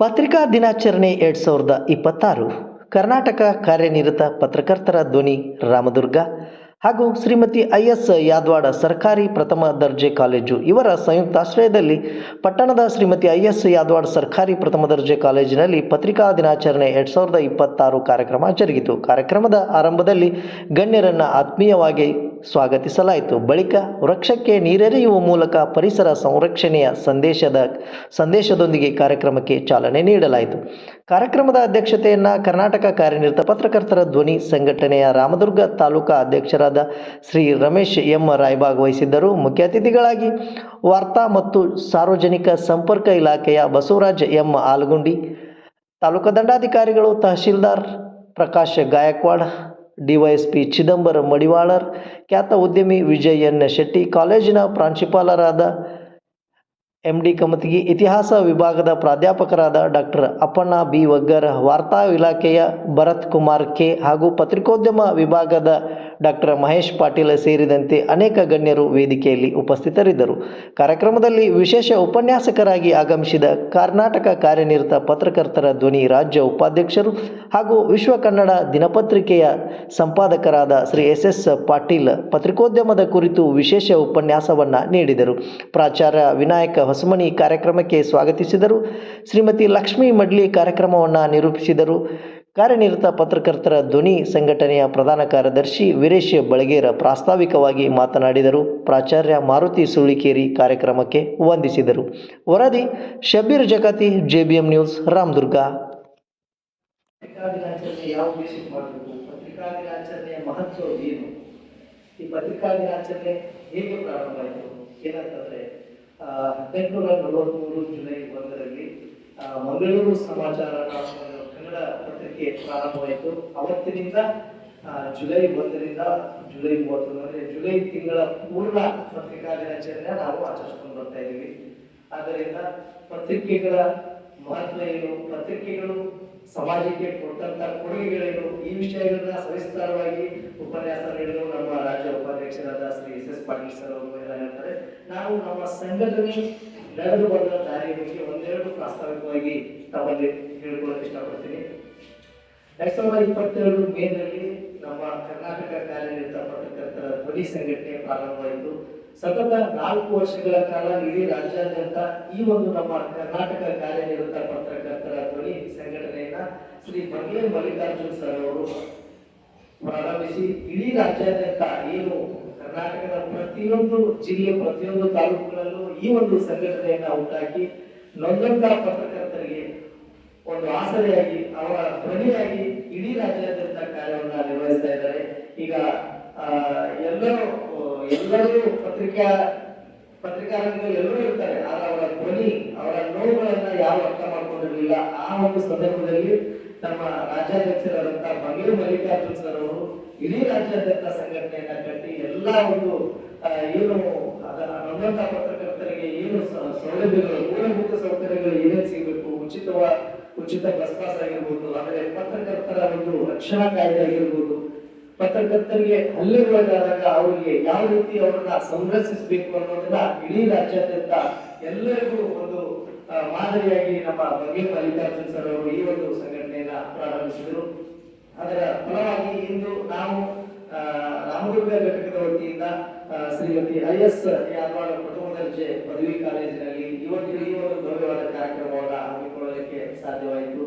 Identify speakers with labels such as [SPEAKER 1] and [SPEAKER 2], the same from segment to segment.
[SPEAKER 1] ಪತ್ರಿಕಾ ದಿನಾಚರಣೆ 2026 ಕರ್ನಾಟಕ ಕಾರ್ಯನಿರತ ಪತ್ರಕರ್ತರ ಧ್ವನಿ ರಾಮದುರ್ಗ ಹಾಗೂ ಶ್ರೀಮತಿ ಐಎಸ್ ಯಾದವಾಡ ಸರ್ಕಾರಿ ಪ್ರಥಮ ದರ್ಜೆ ಕಾಲೇಜು ಇವರ ಸಂಯುಕ್ತಾಶ್ರಯದಲ್ಲಿ ಪಟ್ಟಣದ ಶ್ರೀಮತಿ ಐಎಸ್ ಯಾದವಾಡ ಸರ್ಕಾರಿ ಪ್ರಥಮ ದರ್ಜೆ ಕಾಲೇಜಿನಲ್ಲಿ ಪತ್ರಿಕಾ ದಿನಾಚರಣೆ 2026 ಕಾರ್ಯಕ್ರಮ ಜರುಗಿತು. ಕಾರ್ಯಕ್ರಮದ ಆರಂಭದಲ್ಲಿ ಗಣ್ಯರನ್ನು ಆತ್ಮೀಯವಾಗಿ ಸ್ವಾಗತಿಸಲಾಯಿತು. ಬಳಿಕ ವೃಕ್ಷಕ್ಕೆ ನೀರೆರೆಯುವ ಮೂಲಕ ಪರಿಸರ ಸಂರಕ್ಷಣೆಯ ಸಂದೇಶದೊಂದಿಗೆ ಕಾರ್ಯಕ್ರಮಕ್ಕೆ ಚಾಲನೆ ನೀಡಲಾಯಿತು. ಕಾರ್ಯಕ್ರಮದ ಅಧ್ಯಕ್ಷತೆಯನ್ನು ಕರ್ನಾಟಕ ಕಾರ್ಯನಿರತ ಪತ್ರಕರ್ತರ ಧ್ವನಿ ಸಂಘಟನೆಯ ರಾಮದುರ್ಗ ತಾಲೂಕಾ ಅಧ್ಯಕ್ಷರಾದ ಶ್ರೀ ರಮೇಶ್ ಎಂ ರಾಯಬಾಗ್ ವಹಿಸಿದ್ದರು. ಮುಖ್ಯ ಅತಿಥಿಗಳಾಗಿ ವಾರ್ತಾ ಮತ್ತು ಸಾರ್ವಜನಿಕ ಸಂಪರ್ಕ ಇಲಾಖೆಯ ಬಸವರಾಜ್ ಎಂ ಆಲಗುಂಡಿ, ತಾಲೂಕಾ ದಂಡಾಧಿಕಾರಿಗಳು ತಹಶೀಲ್ದಾರ್ ಪ್ರಕಾಶ್ ಗಾಯಕ್ವಾಡ್, ಡಿವೈಎಸ್ಪಿ ಚಿದಂಬರ ಮಡಿವಾಳರ್, ಖ್ಯಾತ ಉದ್ಯಮಿ ವಿಜಯ್ ಎನ್ ಶೆಟ್ಟಿ, ಕಾಲೇಜಿನ ಪ್ರಾಂಶುಪಾಲರಾದ ಎಂಡಿ ಕಮತಗಿ, ಇತಿಹಾಸ ವಿಭಾಗದ ಪ್ರಾಧ್ಯಾಪಕರಾದ ಡಾಕ್ಟರ್ ಅಪ್ಪಣ್ಣ ಬಿ ವಗ್ಗರ್, ವಾರ್ತಾ ಇಲಾಖೆಯ ಭರತ್ ಕುಮಾರ್ ಕೆ ಹಾಗೂ ಪತ್ರಿಕೋದ್ಯಮ ವಿಭಾಗದ ಡಾಕ್ಟರ್ ಮಹೇಶ್ ಪಾಟೀಲ್ ಸೇರಿದಂತೆ ಅನೇಕ ಗಣ್ಯರು ವೇದಿಕೆಯಲ್ಲಿ ಉಪಸ್ಥಿತರಿದ್ದರು. ಕಾರ್ಯಕ್ರಮದಲ್ಲಿ ವಿಶೇಷ ಉಪನ್ಯಾಸಕರಾಗಿ ಆಗಮಿಸಿದ ಕರ್ನಾಟಕ ಕಾರ್ಯನಿರತ ಪತ್ರಕರ್ತರ ಧ್ವನಿ ರಾಜ್ಯ ಉಪಾಧ್ಯಕ್ಷರು ಹಾಗೂ ವಿಶ್ವ ಕನ್ನಡ ದಿನಪತ್ರಿಕೆಯ ಸಂಪಾದಕರಾದ ಶ್ರೀ ಎಸ್ ಪಾಟೀಲ್ ಪತ್ರಿಕೋದ್ಯಮದ ಕುರಿತು ವಿಶೇಷ ಉಪನ್ಯಾಸವನ್ನು ನೀಡಿದರು. ಪ್ರಾಚಾರ್ಯ ವಿನಾಯಕ ಹೊಸಮನಿ ಕಾರ್ಯಕ್ರಮಕ್ಕೆ ಸ್ವಾಗತಿಸಿದರು. ಶ್ರೀಮತಿ ಲಕ್ಷ್ಮೀ ಮಡ್ಲಿ ಕಾರ್ಯಕ್ರಮವನ್ನು ನಿರೂಪಿಸಿದರು. ಕಾರ್ಯನಿರತ ಪತ್ರಕರ್ತರ ಧ್ವನಿ ಸಂಘಟನೆಯ ಪ್ರಧಾನ ಕಾರ್ಯದರ್ಶಿ ವೀರೇಶ್ ಬಳಗೇರ ಪ್ರಾಸ್ತಾವಿಕವಾಗಿ ಮಾತನಾಡಿದರು. ಪ್ರಾಚಾರ್ಯ ಮಾರುತಿ ಸುಳ್ಳಿಕೇರಿ ಕಾರ್ಯಕ್ರಮಕ್ಕೆ ವಂದಿಸಿದರು. ವರದಿ ಶಬೀರ್ ಜಕಾತಿ, JBM ನ್ಯೂಸ್, ರಾಮದುರ್ಗ.
[SPEAKER 2] ಪತ್ರಿಕಾ ದಿನಾಚರಣೆ ಯಾವ ಉದ್ದೇಶಕ್ಕೆ ಮಾಡಬೇಕು, ಪತ್ರಿಕಾ ದಿನಾಚರಣೆಯ ಮಹತ್ವ ಏನು, ಈ ಪತ್ರಿಕಾ ದಿನಾಚರಣೆ ಹೇಗೆ ಪ್ರಾರಂಭ ಆಯಿತು ಏನಂತಂದ್ರೆ 1843 ಜುಲೈ 1ರಲ್ಲಿ ಮಂಗಳೂರು ಸಮಾಚಾರ ಕನ್ನಡ ಪತ್ರಿಕೆ ಪ್ರಾರಂಭವಾಯಿತು. ಅವತ್ತಿನಿಂದ ಜುಲೈ 1ರಿಂದ ಜುಲೈ 30 ಅಂದರೆ ಜುಲೈ ತಿಂಗಳ ಪೂರ್ಣ ಪತ್ರಿಕಾ ದಿನಾಚರಣೆ ನಾವು ಆಚರಿಸ್ಕೊಂಡು ಬರ್ತಾ ಇದ್ದೀವಿ. ಆದ್ದರಿಂದ ಪತ್ರಿಕೆಗಳ ಮಹತ್ವ ಏನು, ಪತ್ರಿಕೆಗಳು ಸಮಾಜಕ್ಕೆ ಕೊಟ್ಟಂತ ಕೊಡುಗೆಗಳೇನು, ಈ ವಿಷಯಗಳನ್ನ ಸವಿಸ್ತಾರವಾಗಿ ಉಪನ್ಯಾಸ ನೀಡಲು ನಮ್ಮ ರಾಜ್ಯ ಉಪಾಧ್ಯಕ್ಷರಾದ ಶ್ರೀ ಎಸ್ ಪಾಟೀಲ್ ಸರ್ ಅವರು ಹೇಳ್ತಾರೆ. ನಾವು ನಮ್ಮ ಸಂಘಟನೆ ನಡೆದು ಬಂದ ದಾರಿಯ ಬಗ್ಗೆ ಒಂದೆರಡು ಪ್ರಾಸ್ತಾವಿಕವಾಗಿ ತಮ್ಮಲ್ಲಿ ಹೇಳ್ಕೊಳ್ಳೋಕೆ ಇಷ್ಟಪಡ್ತೀನಿ. 2022 ಮೇನಲ್ಲಿ ನಮ್ಮ ಕರ್ನಾಟಕ ಕಾರ್ಯನಿರತ ಪತ್ರಕರ್ತರ ಧ್ವನಿ ಸಂಘಟನೆ ಪ್ರಾರಂಭವಾಯಿತು. ಸತತ 4 ವರ್ಷಗಳ ಕಾಲ ಇಡೀ ರಾಜ್ಯಾದ್ಯಂತ ಈ ಒಂದು ನಮ್ಮ ಕರ್ನಾಟಕ ಕಾರ್ಯನಿರತ ಪತ್ರಕರ್ತರ ಧ್ವನಿ ಸಂಘಟನೆಯನ್ನ ಶ್ರೀ ಬಂಗ್ಲೆ ಮಲ್ಲಿಕಾರ್ಜುನ್ ಸರ್ ಅವರು ಪ್ರಾರಂಭಿಸಿ ಇಡೀ ರಾಜ್ಯಾದ್ಯಂತ ಏನು ಕರ್ನಾಟಕದ ಪ್ರತಿಯೊಂದು ಜಿಲ್ಲೆ ಪ್ರತಿಯೊಂದು ತಾಲೂಕುಗಳಲ್ಲೂ ಈ ಒಂದು ಸಂಘಟನೆಯನ್ನ ಹುಟ್ಟಾಕಿ ನೊಂದಂತ ಪತ್ರಕರ್ತರಿಗೆ ಒಂದು ಆಸರೆಯಾಗಿ ಅವರ ಧ್ವನಿಯಾಗಿ ಇಡೀ ರಾಜ್ಯಾದ್ಯಂತ ಕಾರ್ಯವನ್ನ ನಿರ್ವಹಿಸ್ತಾ ಇದ್ದಾರೆ. ಈಗ ಎಲ್ಲರೂ ಪತ್ರಿಕಾರಂಗದಲ್ಲಿ ಎಲ್ಲರೂ ಇರ್ತಾರೆ, ಆದ್ರೆ ಅವರ ಧ್ವನಿ, ಅವರ ನೋವುಗಳನ್ನ ಯಾರು ಅರ್ಥ ಮಾಡ್ಕೊಂಡಿರ್ಲಿಲ್ಲ. ಆ ಒಂದು ಸಂದರ್ಭದಲ್ಲಿ ನಮ್ಮ ರಾಜ್ಯಾಧ್ಯಕ್ಷರಾದಂತ ಬಂಗ್ಲೆ ಮಲ್ಲಿಕಾರ್ಜುನ್ ಸರ್ ಅವರು ಇಡೀ ರಾಜ್ಯಾದ್ಯಂತ ಸಂಘಟನೆಯನ್ನ ಕಟ್ಟಿ ಎಲ್ಲಾ ಒಂದು ಏನು ನೊಂದಂತ ಪತ್ರಕರ್ತರಿಗೆ ಏನು ಸೌಲಭ್ಯಗಳು, ಮೂಲಭೂತ ಸೌಕರ್ಯಗಳು ಏನೇನು ಸಿಗಬೇಕು, ಉಚಿತ ಬಸ್ ಪಾಸ್ ಆಗಿರ್ಬೋದು, ಆಮೇಲೆ ಪತ್ರಕರ್ತರ ಒಂದು ರಕ್ಷಣಾ ಕಾಯ್ದೆ ಆಗಿರ್ಬೋದು, ಪತ್ರಕರ್ತರಿಗೆ ಹಲ್ಲೆಗೊಳಗಾದಾಗ ಅವರಿಗೆ ಯಾವ ರೀತಿ ಅವರನ್ನ ಸಂರಕ್ಷಿಸಬೇಕು ಅನ್ನೋದನ್ನ ಇಡೀ ರಾಜ್ಯಾದ್ಯಂತ ಎಲ್ಲರಿಗೂ ಒಂದು ಮಾದರಿಯಾಗಿ ನಮ್ಮ ಬಂಗ್ಲೆ ಮಲ್ಲಿಕಾರ್ಜುನ್ ಸರ್ ಅವರು ಈ ಒಂದು ಸಂಘಟನೆಯನ್ನ ಪ್ರಾರಂಭಿಸಿದರು. ಅದರ ಫಲವಾಗಿ ಇಂದು ನಾವು ರಾಮದುರ್ಗ ಘಟಕದ ವತಿಯಿಂದ ಶ್ರೀಮತಿ ಐಎಸ್ ಯಾದವಾಡ ಪ್ರಥಮ ದರ್ಜೆ ಪದವಿ ಕಾಲೇಜಿನಲ್ಲಿ ಇವತ್ತು ಈ ಒಂದು ಭವ್ಯವಾದ ಕಾರ್ಯಕ್ರಮವನ್ನು ಹಮ್ಮಿಕೊಳ್ಳಲಿಕ್ಕೆ ಸಾಧ್ಯವಾಯಿತು.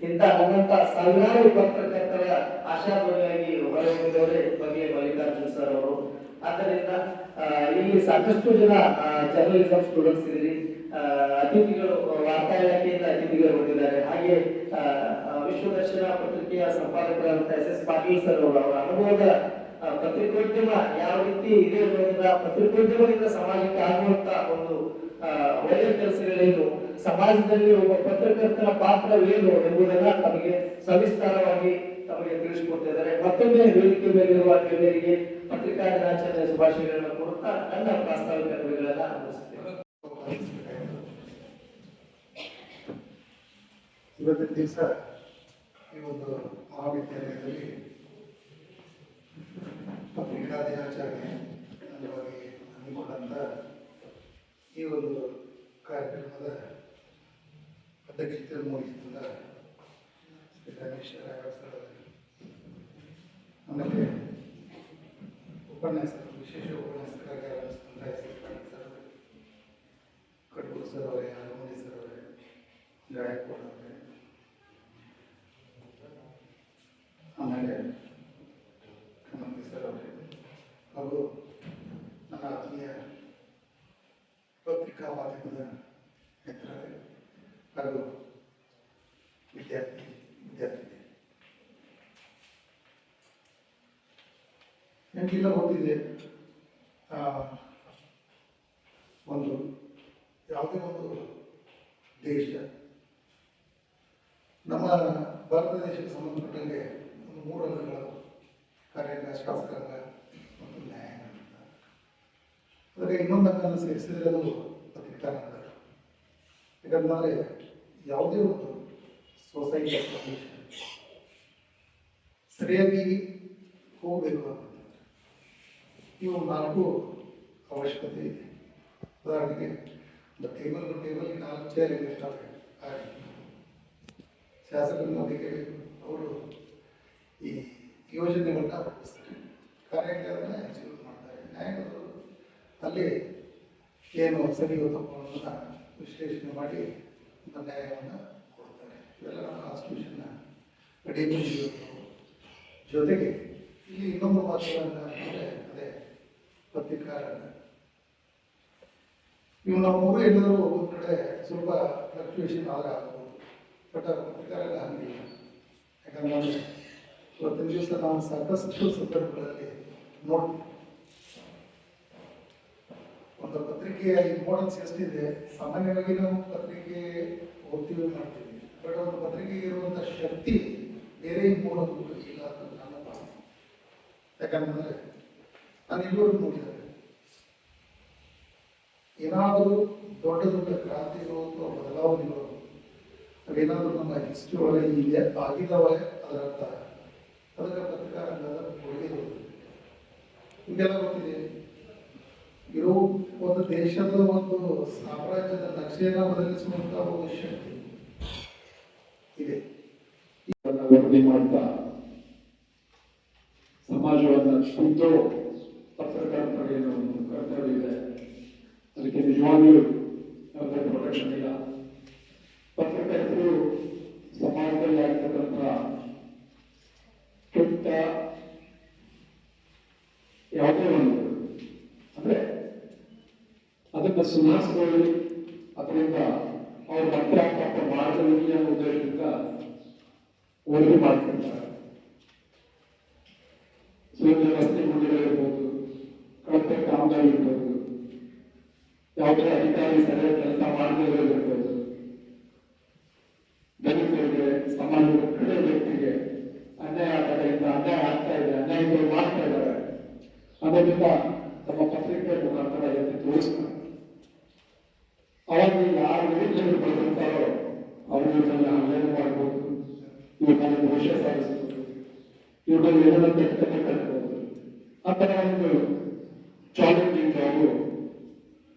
[SPEAKER 2] ಇಂಥ ನನ್ನಂತ ಸಾವಿರಾರು ಪತ್ರಕರ್ತರ ಆಶಾಧ್ವನಿಯಾಗಿ ಹೊರಹೊಮ್ಮಿದವರೇ ಬಂಗ್ಲೆ ಮಲ್ಲಿಕಾರ್ಜುನ್ ಸರ್ ಅವರು. ಆದ್ದರಿಂದ ಇಲ್ಲಿ ಸಾಕಷ್ಟು ಜನ ಜರ್ನಲಿಸಂ ಸ್ಟೂಡೆಂಟ್ಸ್ ಇದ್ದೀರಿ, ಅತಿಥಿಗಳು ವಾರ್ತಾ ಇಲಾಖೆಯಿಂದ ಅತಿಥಿಗಳು ಬಂದಿದ್ದಾರೆ. ಹಾಗೆ ವಿಶ್ವದರ್ಶನ ಪತ್ರಿಕೆಯ ಸಂಪಾದಕರಾದಂಥ ಎಸ್ ಪಾಟೀಲ್ ಸರ್ ಅವರು ಅವರ ಅನುಭವದ ಪತ್ರಿಕೋದ್ಯಮ ಯಾವ ರೀತಿ ಇದೆ ಅನ್ನೋದನ್ನ, ಪತ್ರಿಕೋದ್ಯಮದಿಂದ ಸಮಾಜಕ್ಕೆ ಆಗುವಂತ ಒಂದು ಒಳ್ಳೆಯ ಕೆಲಸಗಳೇನು, ಸಮಾಜದಲ್ಲಿ ಒಬ್ಬ ಪತ್ರಕರ್ತರ ಪಾತ್ರವೇನು ಎಂಬುದನ್ನ ತಮಗೆ ಸವಿಸ್ತಾರವಾಗಿ ತಮಗೆ ತಿಳಿಸಿಕೊಡ್ತಿದ್ದಾರೆ. ಮತ್ತೊಮ್ಮೆ ವೇದಿಕೆ ಮೇಲಿರುವ ಗಣ್ಯರಿಗೆ ಪತ್ರಿಕಾ ದಿನಾಚರಣೆ ಶುಭಾಶಯಗಳನ್ನು ಕೊಡುತ್ತಾ ನನ್ನ ಪ್ರಾಸ್ತಾವಿಕ ಕವಿಗಳನ್ನ ಆರಂಭಿಸುತ್ತೇವೆ.
[SPEAKER 3] ಇವತ್ತಿನ ದಿವಸ ಈ ಒಂದು ಮಹಾವಿದ್ಯಾಲಯದಲ್ಲಿ ಪತ್ರಿಕಾ ದಿನಾಚರಣೆ ಅಂಗವಾಗಿ ಹಮ್ಮಿಕೊಂಡಂತ ಈ ಒಂದು ಕಾರ್ಯಕ್ರಮದ ಅಧ್ಯಕ್ಷತೆಯನ್ನು ವಹಿಸಿದ ಶ್ರೀ ರಮೇಶ್ ರಾಯಬಾಗ್ ಸರ್ ಅವರು. ಆಮೇಲೆ ಉಪನ್ಯಾಸಕರು, ವಿಶೇಷ ಉಪನ್ಯಾಸಕರಾಗಿ ಆಗಮಿಸಿದಂಥ ಎಸ್ ಎಸ್ ಪಾಟೀಲ್ ಸರ್ ಅವರು, ಕಡ್ಬೂರು ಸರ್ ಅವರೇ, ಹನುಮಂದಿ ಸರ್ ಅವರೇ, ಗಾಯಕ್ವಾಡ್ ಅವರೇ, ಆಮೇಲೆ ಹನುಮಂದಿ ಸರ್ ಅವರೇ, ಹಾಗೂ ನನ್ನ ಆತ್ಮೀಯ ಪತ್ರಿಕಾ ಮಾಧ್ಯಮದ ಮಿತ್ರರೇ ಹಾಗೂ ವಿದ್ಯಾರ್ಥಿ ನನಗೆಲ್ಲ ಗೊತ್ತಿದೆ, ಒಂದು ಯಾವುದೇ ಒಂದು ದೇಶ, ನಮ್ಮ ಭಾರತ ದೇಶಕ್ಕೆ ಸಂಬಂಧಪಟ್ಟಂಗೆ ಒಂದು 3 ಅಂಗಗಳು: ಕಾರ್ಯಾಂಗ, ಶಾಸಕಾಂಗ ಮತ್ತು ನ್ಯಾಯಾಂಗ. ಅದಕ್ಕೆ ಇನ್ನೊಂದು ಅಂಗವನ್ನು ಸೇರಿಸಿದರೆ ಅದು ಪತ್ರಿಕಾರಂಗ. ಯಾಕಂತಂದರೆ ಯಾವುದೇ ಒಂದು ಸೊಸೈಟಿ ಸರಿಯಾಗಿ ಹೋಗಬೇಕು ಅಂತಂದರೆ ಇವು 4 ಅವಶ್ಯಕತೆ ಇದೆ. ಉದಾಹರಣೆಗೆ ಟೇಬಲ್ಗೆ 4 ಚೇರ್ ಇರ್ತವೆ. ಶಾಸಕರನ್ನು ಅದಕ್ಕೆ ಅವರು ಈ ಯೋಜನೆಗಳನ್ನ ರೂಪಿಸ್ತಾರೆ, ಕಾರ್ಯಾಂಗಗಳನ್ನ ಎಕ್ಸಿಕ್ಯೂಟ್ ಮಾಡ್ತಾರೆ, ನ್ಯಾಯಾಂಗದವರು ಅಲ್ಲಿ ಏನು ಸರಿಯೋ ತಪ್ಪು ಅನ್ನೋದನ್ನ ವಿಶ್ಲೇಷಣೆ ಮಾಡಿ ಒಂದು ನ್ಯಾಯವನ್ನು ಕೊಡ್ತಾರೆ. ಇವೆಲ್ಲ ನಮ್ಮ ಕಾನ್ಸ್ಟಿಟ್ಯೂಷನ್ನ ಅಡಿಯಲ್ಲಿ ಜೊತೆಗೆ ಇಲ್ಲಿ ಇನ್ನೊಂದು ಮಾತುಗಳನ್ನು ಅಂದರೆ ಅದೇ ಪತ್ರಿಕಾರಂಗ. ಇವು ನಾವು 3 ಎಲ್ಲರೂ ಒಂದು ಕಡೆ ಸ್ವಲ್ಪ ಫ್ಲಕ್ಚುಯೇಷನ್ ಆದರೆ ಆಗ್ಬೋದು, ಬಟ್ ಪತ್ರಿಕಾರಂಗ ಹಂಗಿಲ್ಲ. ಯಾಕಂದ್ರೆ ಇವತ್ತಿನ ದಿವಸ ನಾವು ಸಾಕಷ್ಟು ಸಂದರ್ಭಗಳಲ್ಲಿ ನೋಡ್ತೀವಿ, ಒಂದು ಪತ್ರಿಕೆಯ ಇಂಪಾರ್ಟೆನ್ಸ್ ಎಷ್ಟಿದೆ. ಸಾಮಾನ್ಯವಾಗಿ ನಾವು ಪತ್ರಿಕೆ ಓದ್ತೀವಿ, ಮಾಡ್ತೀವಿ, ಬಟ್ ಒಂದು ಪತ್ರಿಕೆಗೆ ಇರುವಂಥ ಶಕ್ತಿ ಬೇರೆ ಇಂಪಾರ್ಟೆನ್ಸ್ ಇಲ್ಲ ಅಂತ ನನ್ನ ಭಾವನೆ. ಯಾಕಂತಂದರೆ ನಾನು ಎಲ್ಲರೂ ನೋಡಿದ್ದಾರೆ, ಏನಾದರೂ ದೊಡ್ಡ ದೊಡ್ಡ ಕ್ರಾಂತಿಗಳು ಅಥವಾ ಬದಲಾವಣೆಗಳು ಅವೇನಾದರೂ ನಮ್ಮ ಹಿಸ್ಟ್ರಿ ಒಳಗೆ ಇದೆ ಆಗಿದ್ದಾವೆ, ಅದರರ್ಥ ಅದಕ್ಕೆ ಪತ್ರಿಕಾರಂಗದ ಕೊಡುಗೆ ಹಿಂಗೆಲ್ಲ ಗೊತ್ತಿದೆ. ಇರೋ ಒಂದು ದೇಶದ ಒಂದು ಸಾಮ್ರಾಜ್ಯದ ನಕ್ಷೆಯನ್ನು ಬದಲಿಸುವಂತಹ ಒಂದು ಶಕ್ತಿ ಇದೆ.
[SPEAKER 4] ವರದಿ ಮಾಡ್ತಾ ಸಮಾಜವನ್ನು ಶುದ್ಧೋ ಪತ್ರಕರ್ತರಿಗೆ ಒಂದು ಕರ್ತವ್ಯ ಇದೆ. ಅದಕ್ಕೆ ನಿಜವಾಗ್ಲೂ ಯಾವುದೇ ಪ್ರೊಟೆಕ್ಷನ್ ಇಲ್ಲ. ಪತ್ರಕರ್ತರು ಸಮಾಜದಲ್ಲಿ ಆಗ್ತಕ್ಕಂಥ ಕೆಟ್ಟ ಯಾವುದೇ ಒಂದು ಅಂದ್ರೆ ಅದನ್ನು ಸುಧಾರಿಸಿಕೊಳ್ಳಿ, ಅದರಿಂದ ಅವ್ರು ಮತ್ತೆ ಪಾಪ ಮಾಡಲಿಕ್ಕೆ ಅನ್ನೋ ಉದ್ದೇಶದಿಂದ ವರದಿ ಮಾಡ್ಕೊಳ್ತಾರೆ. ಸುಲಭ ರಸ್ತೆ ಗುಂಡಿಗಳಿರ್ಬೋದು, ಕಳಪೆ ಕಾಮಗಾರಿ ಇರ್ಬೋದು, ಯಾವುದೇ ಅಧಿಕಾರಿ ಸರಿಯಾಗಿ ಕೆಲಸ ಮಾಡದೇ ಇರ್ಬೋದು, ದಲಿತರಿಗೆ, ಸಮಾಜದ ಕಡೆ ವ್ಯಕ್ತಿಗೆ ಅನ್ಯಾಯ ಆಗ್ತಾ ಇದೆ, ಅನ್ಯಾಯಗಳು ಮಾಡ್ತಾ ಇದ್ದಾರೆ. ಅದರಿಂದ ತಮ್ಮ ಪತ್ರಿಕೆ ಮುಖಾಂತರ ಎತ್ತಿ ತೋರಿಸ್ತಾರೆ. ಅವಾಗ ಯಾರು ವಿರುದ್ಧಗಳು ಬರ್ತಿರ್ತಾರೋ ಅವ್ರ ವಿರುದ್ಧ ಹಲ್ಲೆಯನ್ನು ಮಾಡ್ಬೋದು, ಇವ್ರನ್ನ ಭವಿಷ್ಯ ಸಾಧಿಸಬಹುದು, ಇವ್ರನ್ನ ಏನಾದ್ರು ಕೆಟ್ಟನೆ ಕಟ್ಟಬಹುದು. ಆ ಥರ ಒಂದು ಚಾಲೆಂಜಿಂಗ್ ಜಾಬು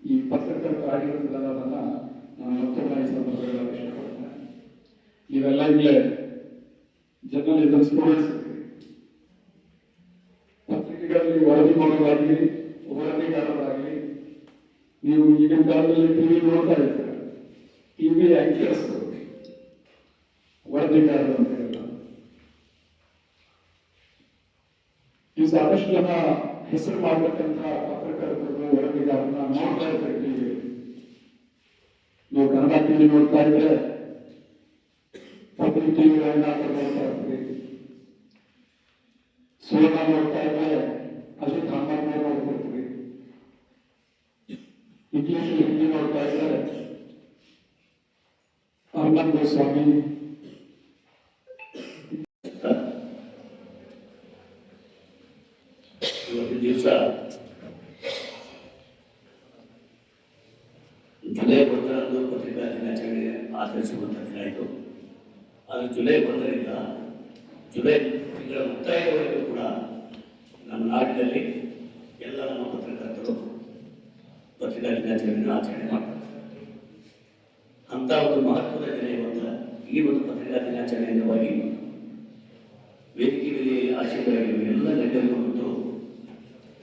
[SPEAKER 4] ಈ ಪತ್ರಕರ್ತ ಆಗಿರೋದಿಲ್ಲ ಅನ್ನೋದನ್ನ ನಾನು ಮತ್ತೊಮ್ಮೆ ಈ ಸಂದರ್ಭದಲ್ಲಿ ಇಷ್ಟಪಡ್ತೇನೆ. ನೀವೆಲ್ಲ ಇಲ್ಲೇ ಜರ್ನಲಿಸಮ್ ಸ್ಟೂಡೆಂಟ್ಸ್, ಪತ್ರಿಕೆಗಳಲ್ಲಿ ವರದಿ ಮಾಡೋದಾಗಲಿ, ವರದಿಗಾರರಾಗಲಿ, ನೀವು ಈಗಿನ ಕಾಲದಲ್ಲಿ ಟಿವಿ ನೋಡ್ತಾ ಇರ್ತೀರ, ಟಿವಿ ಆಂಕರ್ಸ್ ವರದಿಗಾರರು ಅಂತ ಹೇಳಲ್ಲ. ನೀವು ಸಾಕಷ್ಟು ಜನ ಹೆಸರು ಮಾಡತಕ್ಕಂಥ ಪತ್ರಕರ್ತರು, ವರದಿಗಾರರನ್ನ ನೋಡ್ತಾ ಇರ್ತಾರೆ ಟಿವಿ. ನೀವು ಕನ್ನಡ ಟಿವಿ ನೋಡ್ತಾ ಇದ್ರೆ ಪಬ್ಲಿಕ್ ಟಿವಿಗಳನ್ನ ನೋಡ್ತಾ ಇರ್ತೀರಿ. ಸುವರ್ಣ ನೋಡ್ತಾ ಇದ್ರೆ ಅಜಿತ್ ಹನುಮಂತ ನೋಡ್ತಿರ್ತೀವಿ. ಇಂಗ್ಲಿಷ್ ಹಿಂದಿ ನೋಡ್ತಾ ಇದ್ರೆ ಅರ್ನಬ್ ಗೋಸ್ವಾಮಿ.
[SPEAKER 5] ಇವತ್ತಿನ ದಿವಸ ಜುಲೈ 1ರಂದು ಪತ್ರಿಕಾ ದಿನಾಚರಣೆ ಆಚರಿಸುವಂಥ ದಿನ ಇದು. ಅದು ಜುಲೈ 1ರಿಂದ ಜುಲೈ ತಿಂಗಳ ಮುಕ್ತಾಯದವರೆಗೂ ಕೂಡ ನಮ್ಮ ನಾಡಿನಲ್ಲಿ ಎಲ್ಲ ನಮ್ಮ ಪತ್ರಕರ್ತರು ಪತ್ರಿಕಾ ದಿನಾಚರಣೆಯನ್ನು ಆಚರಣೆ ಮಾಡ್ತಾರೆ. ಅಂಥ ಅಂತ ಒಂದು ಮಹತ್ವದ ದಿನ ಇವತ್ತು ಈ ಒಂದು ಪತ್ರಿಕಾ ದಿನಾಚರಣೆ ಅಂಗವಾಗಿ ವೇದಿಕೆ ಮೇಲೆ ಆಶೀರ್ವಾದಗಳಿವೆ ಎಲ್ಲ ಗಣ್ಯರಿಗೂ ಮತ್ತು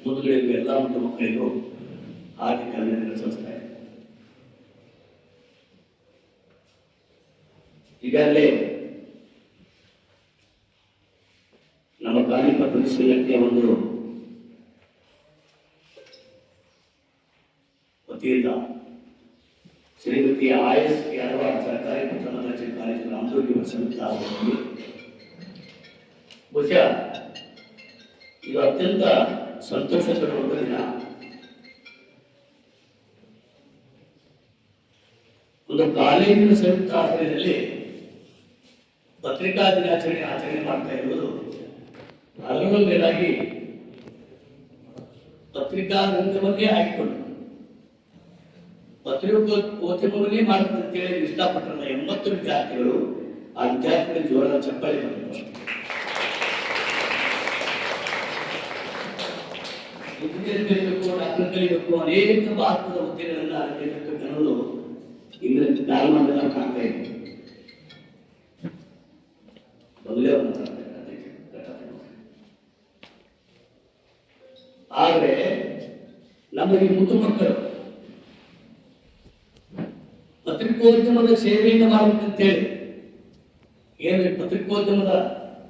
[SPEAKER 5] ಮುಂದುಗಡೆಗೂ ಎಲ್ಲ ಮತ್ತು ಮಕ್ಕಳಿಗೂ ಹಾರ್ದಿಕ ಅಭಿನಂದನೆ ಸಲ್ಲಿಸ್ತಾ ಇದೆ. ಈಗಾಗಲೇ ನಮ್ಮ ಕಾಲಿಪತ್ರ ಶ್ರೀಲಂಕೆಯ ಒಂದು ವತಿಯಿಂದ ಶ್ರೀಮತಿ IS ಯಾದವಾಡ್ ಸರ್ಕಾರಿ ಪ್ರಥಮ ದರ್ಜೆ ಕಾಲೇಜು ರಾಮದುರ್ಗ ಸಂಯುಕ್ತ ಬಹುಶಃ ಇದು ಅತ್ಯಂತ ಸಂತೋಷ ಪಡುವಂತ ದಿನ. ಒಂದು ಕಾಲೇಜಿನ ಸಂಯುಕ್ತ ಆಶ್ರಯದಲ್ಲಿ ಪತ್ರಿಕಾ ದಿನಾಚರಣೆ ಆಚರಣೆ ಮಾಡ್ತಾ ಇರುವುದು ಅದರಲ್ಲೂ ಮೇಲಾಗಿ ಪತ್ರಿಕಾ ರಂಗವನ್ನೇ ಆಯ್ಕೊಂಡು ಪತ್ರಿಕೋದ್ಯಮವನ್ನೇ ಮಾಡಬೇಕಂತೇಳಿ ಇಷ್ಟಪಟ್ಟಂತ 80 ವಿದ್ಯಾರ್ಥಿಗಳು ಆ ವಿದ್ಯಾರ್ಥಿಗಳಿಗೆ ಜೋರಾದ ಚಪ್ಪಾಳೆ ಮಾಡಬೇಕು. ಇಂಜಿನಿಯರ್ ಕಲಿಬೇಕು, ಡಾಕ್ಟರ್ ಕಲಿಬೇಕು, ಅನೇಕ ಮಹತ್ವದ ಹುದ್ದೆಗಳನ್ನ ಕಲಿಬೇಕು ಅನ್ನೋದು ಇಂದಿನ ಕಾಲಮಾನದಲ್ಲಿ ನಾವು ಕಾಣ್ತಾ ಇದ್ದೀವಿ. ಮೊದಲೇ ಆದರೆ ನಮ್ಮ ಈ ಮುದ್ದು ಮಕ್ಕಳು ಪತ್ರಿಕೋದ್ಯಮದ ಸೇವೆಯನ್ನು ಮಾಡಬೇಕಂತೇಳಿ ಏನು ಪತ್ರಿಕೋದ್ಯಮದ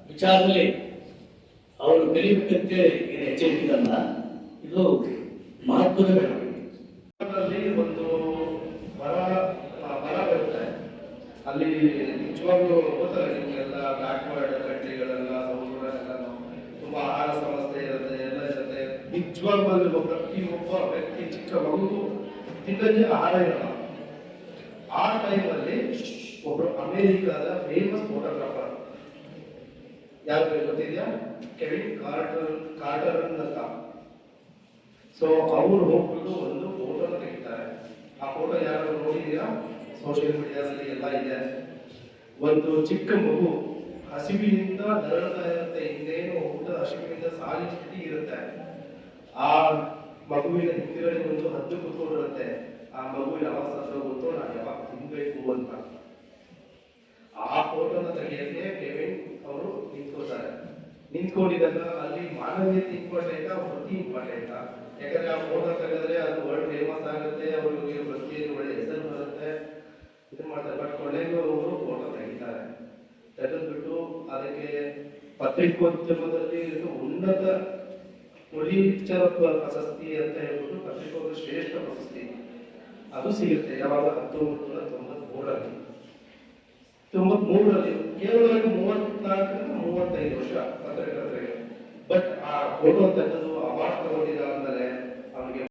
[SPEAKER 5] ವಿಚಾರದಲ್ಲಿ ಅವರು ಕಲಿಬೇಕಂತೇಳಿ ಏನು ಎಚ್ಚರಿಕೆಯಲ್ಲ, ಇದು ಮಹತ್ವದ ಬೆಳವಣಿಗೆ.
[SPEAKER 4] ಒಂದು ಬರ ಬರುತ್ತೆ, ಅಲ್ಲಿ ನಿಜವಾಗ್ಲೂ ಗೊತ್ತಲ್ಲ ನಿಮಗೆಲ್ಲ ಬ್ಯಾಕ್ವರ್ಡ್ ಕಂಟ್ರಿಗಳೆಲ್ಲ ಸಮುದ್ರಗಳೆಲ್ಲ ತುಂಬಾ ಆಹಾರ ಸಮಸ್ಯೆ ಇರುತ್ತೆ, ಎಲ್ಲ ಇರುತ್ತೆ. ನಿಜವಾಗ್ಲೂ ಅಲ್ಲಿ ಪ್ರತಿಯೊಬ್ಬ ವ್ಯಕ್ತಿ ಚಿಕ್ಕ ಮಗು ತಿನ್ನಕ್ಕೆ ಆಹಾರ ಇರಲ್ಲ. ಆ ಟೈಮಲ್ಲಿ ಒಬ್ರು ಅಮೇರಿಕಾದ ಫೇಮಸ್ ಫೋಟೋಗ್ರಾಫರ್ ಯಾರು ಗೊತ್ತಿದೆಯಾ? ಕೆವಿನ್ ಕಾರ್ಟರ್ ಅಂತ. ಸೊ ಅವರು ಹೋಗ್ಬಿಟ್ಟು ಒಂದು ಫೋಟೋನ ತೆಗಿತಾರೆ. ಆ ಫೋಟೋ ಯಾರು ನೋಡಿದೀರಾ? ಸೋಷಿಯಲ್ ಮೀಡಿಯಾದಲ್ಲಿ ಎಲ್ಲ ಇದೆ. ಒಂದು ಚಿಕ್ಕ ಮಗು ಹಸಿವಿನಿಂದ ನರಳ್ತಾ ಇರುತ್ತೆ, ಹಿಂದೇನು ಊಟದ ಹಸಿವಿನಿಂದ ಸಾಲಿ ಸ್ಥಿತಿ ಇರುತ್ತೆ. ಆ ಮಗುವಿನ ಹಿಂದ್ಗಡೆ ಒಂದು ಹದ್ದು ಕೂತ್ಕೊಂಡಿರುತ್ತೆ. ಆ ಮಗು ಯಾವಾಗ ಸತ್ರ ಗೊತ್ತೋ ನಾನು ಯಾವಾಗ ತಿನ್ಬೇಕು ಅಂತ. ಆ ಫೋಟೋನ ತೆಗೆಯಕ್ಕೆ ಕೆವಿನ್ ಅವರು ನಿಂತ್ಕೋತಾರೆ. ನಿಂತ್ಕೊಂಡಿದಾಗ ಅಲ್ಲಿ ಮಾನವೀಯತೆ ಇಂಪಾರ್ಟೆಂಟ್, ವೃತ್ತಿ ಇಂಪಾರ್ಟೆಂಟ್. ಯಾಕಂದ್ರೆ ಆ ಫೋಟೋ ತೆಗೆದ್ರೆ ಅದು ವರ್ಲ್ಡ್ ಫೇಮಸ್ ಆಗುತ್ತೆ, ಅವ್ರಿಗೆ ವೃತ್ತಿಯಲ್ಲಿ ಒಳ್ಳೆ ಹೆಸರು ಬರುತ್ತೆ, ಇದು ಮಾಡ್ತಾರೆ. ಬಟ್ ಕೊನೆಗೂ ಅವರು ಫೋಟೋ ತೆಗಿತಾರೆ. ತೆಗೆದ್ಬಿಟ್ಟು ಅದಕ್ಕೆ ಪತ್ರಿಕೋದ್ಯಮದಲ್ಲಿ ಉನ್ನತ ಮುಳೀಚರ ಪ್ರಶಸ್ತಿ ಅಂತ ಹೇಳ್ಬಿಟ್ಟು ಪತ್ರಿಕೋದ್ಯಮ ಶ್ರೇಷ್ಠ ಪ್ರಶಸ್ತಿ ಅದು ಸಿಗುತ್ತೆ. ಯಾವಾಗ 1993ರಲ್ಲಿ. 93ರಲ್ಲಿ ಕೇವಲ 34-35 ವರ್ಷ ಪತ್ರಕರ್ತರಿಗೆ. ಬಟ್ ಆ ಫೋಟೋ ತೆಗೆದು ಅವಾರ್ಡ್ ತಗೊಂಡಿದ್ದಾರೆ